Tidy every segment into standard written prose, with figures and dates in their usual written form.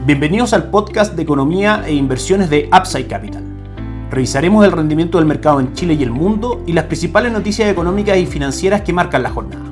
Bienvenidos al podcast de economía e inversiones de Upside Capital. Revisaremos el rendimiento del mercado en Chile y el mundo y las principales noticias económicas y financieras que marcan la jornada.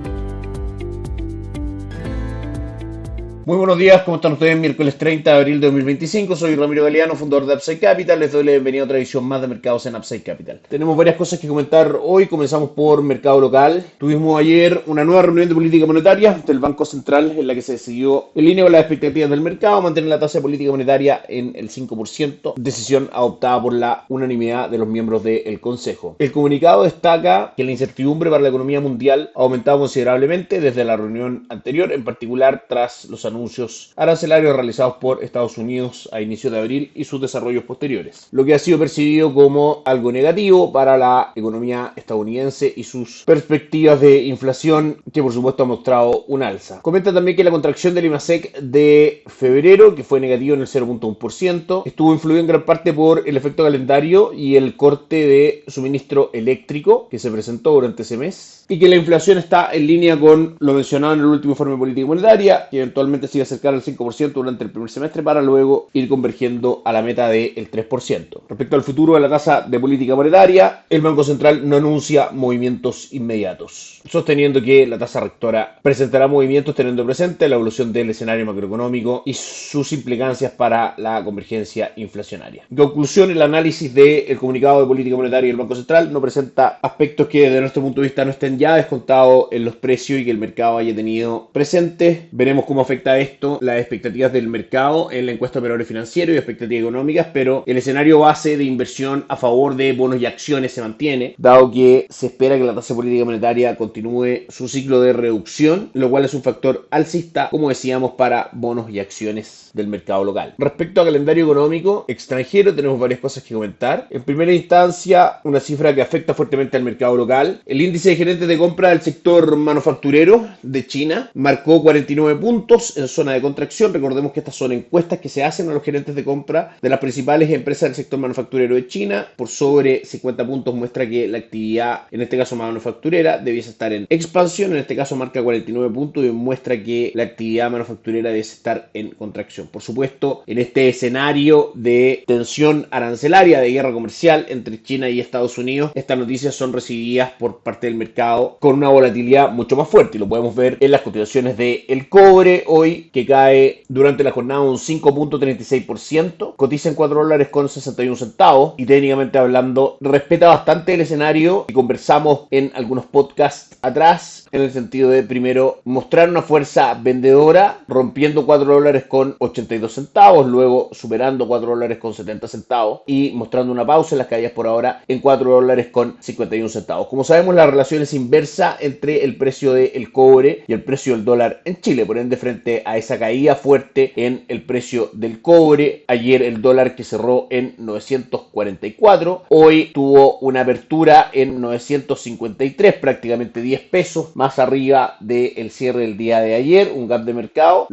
Muy buenos días, ¿cómo están ustedes? Miércoles 30 de abril de 2025, soy Ramiro Galeano, fundador de Upside Capital. Les doy la bienvenida a otra edición más de mercados en Upside Capital. Tenemos varias cosas que comentar hoy, comenzamos por mercado local. Tuvimos ayer una nueva reunión de política monetaria del Banco Central en la que se decidió, en línea con las expectativas del mercado, mantener la tasa de política monetaria en el 5%, decisión adoptada por la unanimidad de los miembros del Consejo. El comunicado destaca que la incertidumbre para la economía mundial ha aumentado considerablemente desde la reunión anterior, en particular tras los anuncios arancelarios realizados por Estados Unidos a inicios de abril y sus desarrollos posteriores, lo que ha sido percibido como algo negativo para la economía estadounidense y sus perspectivas de inflación, que por supuesto ha mostrado un alza. Comenta también que la contracción del IMASEC de febrero, que fue negativo en el 0.1%, estuvo influido en gran parte por el efecto calendario y el corte de suministro eléctrico que se presentó durante ese mes, y que la inflación está en línea con lo mencionado en el último informe de política monetaria, que eventualmente se iba a acercar al 5% durante el primer semestre para luego ir convergiendo a la meta del 3%. Respecto al futuro de la tasa de política monetaria, el Banco Central no anuncia movimientos inmediatos, sosteniendo que la tasa rectora presentará movimientos teniendo presente la evolución del escenario macroeconómico y sus implicancias para la convergencia inflacionaria. En conclusión, el análisis del comunicado de política monetaria del Banco Central no presenta aspectos que desde nuestro punto de vista no estén ya descontados en los precios y que el mercado haya tenido presente. Veremos cómo afecta esto las expectativas del mercado en la encuesta de operadores financieros y expectativas económicas, pero el escenario base de inversión a favor de bonos y acciones se mantiene, dado que se espera que la tasa de política monetaria continúe su ciclo de reducción, lo cual es un factor alcista, como decíamos, para bonos y acciones del mercado local. Respecto al calendario económico extranjero, tenemos varias cosas que comentar. En primera instancia, una cifra que afecta fuertemente al mercado local. El índice de gerentes de compra del sector manufacturero de China marcó 49 puntos en zona de contracción. Recordemos que estas son encuestas que se hacen a los gerentes de compra de las principales empresas del sector manufacturero de China. Por sobre 50 puntos muestra que la actividad, en este caso manufacturera, debiese estar en expansión. En este caso marca 49 puntos y muestra que la actividad manufacturera debe estar en contracción. Por supuesto, en este escenario de tensión arancelaria, de guerra comercial entre China y Estados Unidos, estas noticias son recibidas por parte del mercado con una volatilidad mucho más fuerte, y lo podemos ver en las cotizaciones del cobre hoy, que cae durante la jornada un 5.36%, cotiza en $4.61 y técnicamente hablando respeta bastante el escenario que conversamos en algunos podcasts atrás, en el sentido de primero mostrar una fuerza vendedora rompiendo $4.82, luego superando $4.70 y mostrando una pausa en las caídas por ahora en $4.51. Como sabemos, la relación es inversa entre el precio del cobre y el precio del dólar en Chile. Por ende, frente a esa caída fuerte en el precio del cobre, ayer el dólar, que cerró en 944, hoy tuvo una apertura en 953, prácticamente 10 pesos más arriba del cierre del día de ayer, un gap de mercado,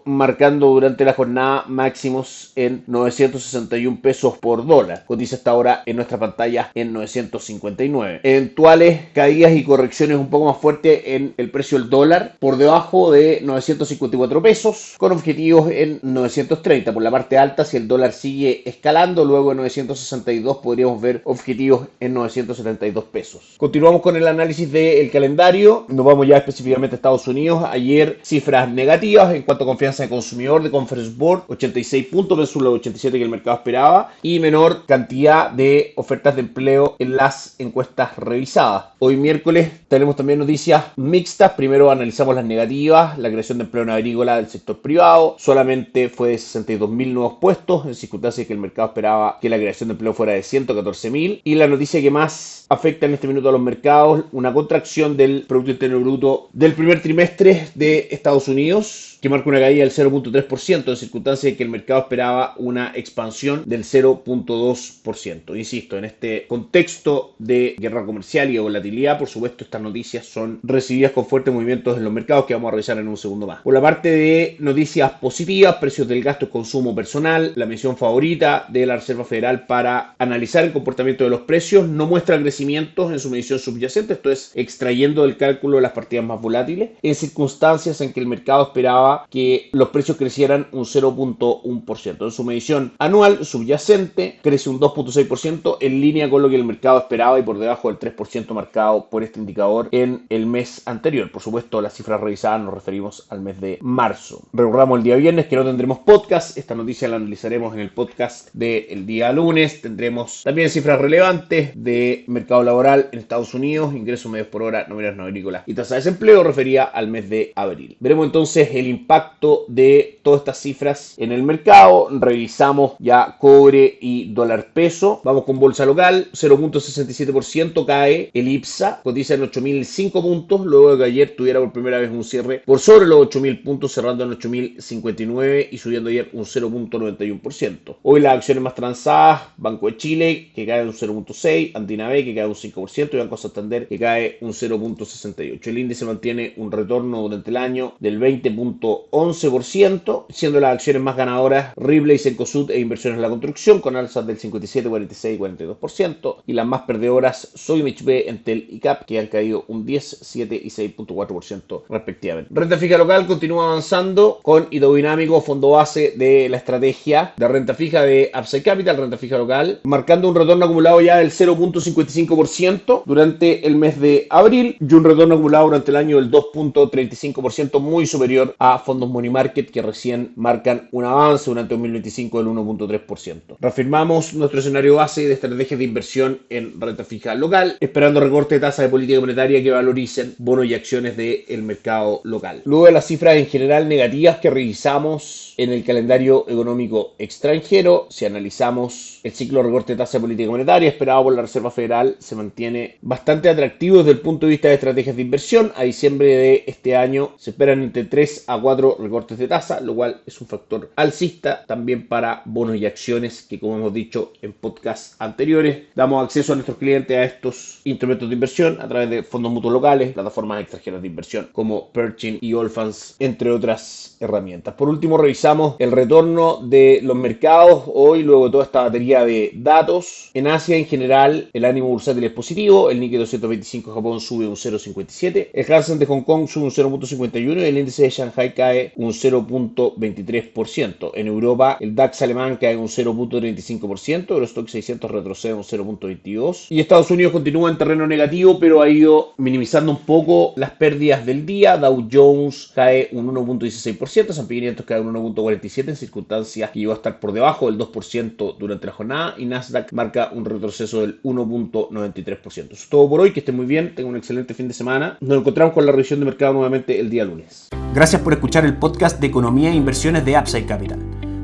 marcando durante la jornada máximos en 961 pesos por dólar. Cotiza hasta ahora en nuestra pantalla en 959. Eventuales caídas y correcciones un poco más fuertes en el precio del dólar, por debajo de 954 pesos, con objetivos en 930. Por la parte alta, si el dólar sigue escalando, luego en 962 podríamos ver objetivos en 972 pesos. Continuamos con el análisis del calendario. Nos vamos ya específicamente a Estados Unidos. Ayer cifras negativas en cuanto a confianza de consumidor de Conference Board, 86 puntos versus los 87 que el mercado esperaba, y menor cantidad de ofertas de empleo en las encuestas revisadas. Hoy miércoles tenemos también noticias mixtas. Primero analizamos las negativas. La creación de empleo en agrícola del sector privado solamente fue de 62.000 nuevos puestos, en circunstancias que el mercado esperaba que la creación de empleo fuera de 114.000. Y la noticia que más afecta en este minuto a los mercados, una contracción del Producto Interno Bruto del primer trimestre de Estados Unidos, que marca una caída del 0.3%, en circunstancias que el mercado esperaba una expansión del 0.2%. Insisto, en este contexto de guerra comercial y de volatilidad, por supuesto, estas noticias son recibidas con fuertes movimientos en los mercados, que vamos a revisar en un segundo más. Por la parte de noticias positivas, precios del gasto y consumo personal, la medición favorita de la Reserva Federal para analizar el comportamiento de los precios, no muestra crecimientos en su medición subyacente, esto es, extrayendo del cálculo de las partidas más volátiles, en circunstancias en que el mercado esperaba esperaba que los precios crecieran un 0.1%. En su medición anual subyacente crece un 2.6% en línea con lo que el mercado esperaba y por debajo del 3% marcado por este indicador en el mes anterior. Por supuesto, las cifras revisadas nos referimos al mes de marzo. Recordamos el día viernes que no tendremos podcast. Esta noticia la analizaremos en el podcast del día lunes. Tendremos también cifras relevantes de mercado laboral en Estados Unidos, ingresos medios por hora, nóminas no agrícolas y tasa de desempleo referida al mes de abril. Veremos entonces el impacto de todas estas cifras en el mercado. Revisamos ya cobre y dólar peso. Vamos con bolsa local, 0.67% cae el IPSA, cotiza en 8.005 puntos, luego de que ayer tuviera por primera vez un cierre por sobre los 8.000 puntos, cerrando en 8.059 y subiendo ayer un 0.91%. Hoy las acciones más transadas, Banco de Chile, que cae un 0.6%, Andina B, que cae un 5%, y Banco Santander, que cae un 0.68%. El índice mantiene un retorno durante el año del 20.11%, siendo las acciones más ganadoras Ripley, Cencosud e Inversiones en la Construcción, con alzas del 57%, 46% y 42%, y las más perdedoras Sodimac B, Entel y CAP, que han caído un 10%, 7% y 6.4% respectivamente. Renta fija local continúa avanzando con Hidrodinámico, fondo base de la estrategia de renta fija de Upside Capital, renta fija local, marcando un retorno acumulado ya del 0.55% durante el mes de abril y un retorno acumulado durante el año del 2.35%, muy superior a fondos Money Market, que recién marcan un avance durante 2025 del 1.3%. Reafirmamos nuestro escenario base de estrategias de inversión en renta fija local, esperando recorte de tasa de política monetaria que valoricen bonos y acciones del mercado local. Luego de las cifras en general negativas que revisamos en el calendario económico extranjero, si analizamos el ciclo de recorte de tasa de política monetaria esperado por la Reserva Federal, se mantiene bastante atractivo desde el punto de vista de estrategias de inversión. A diciembre de este año se esperan entre 3 a 4 recortes de tasa, lo cual es un factor alcista también para bonos y acciones que, como hemos dicho en podcasts anteriores, damos acceso a nuestros clientes a estos instrumentos de inversión a través de fondos mutuos locales, plataformas extranjeras de inversión como Pershing y Allfunds, entre otras herramientas. Por último, revisamos el retorno de los mercados hoy, luego de toda esta batería de datos. En Asia, en general, el ánimo bursátil es positivo. El Nikkei 225 de Japón sube un 0.57, el Hansen de Hong Kong sube un 0.51 y el índice de Shanghai cae un 0.23%. En Europa, el DAX alemán cae un 0.35%, el Stoxx 600 retrocede un 0.22% y Estados Unidos continúa en terreno negativo, pero ha ido minimizando un poco las pérdidas del día. Dow Jones cae un 1.16%, S&P 500 cae un 1.47% en circunstancias que llegó a estar por debajo del 2% durante la jornada, y Nasdaq marca un retroceso del 1.93%. Eso es todo por hoy, que estén muy bien, tengan un excelente fin de semana. Nos encontramos con la revisión de mercado nuevamente el día lunes. Gracias por escuchar el podcast de Economía e Inversiones de Upside Capital.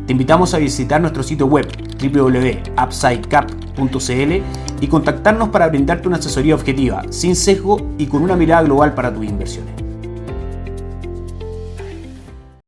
Te invitamos a visitar nuestro sitio web www.upsidecap.cl y contactarnos para brindarte una asesoría objetiva, sin sesgo y con una mirada global para tus inversiones.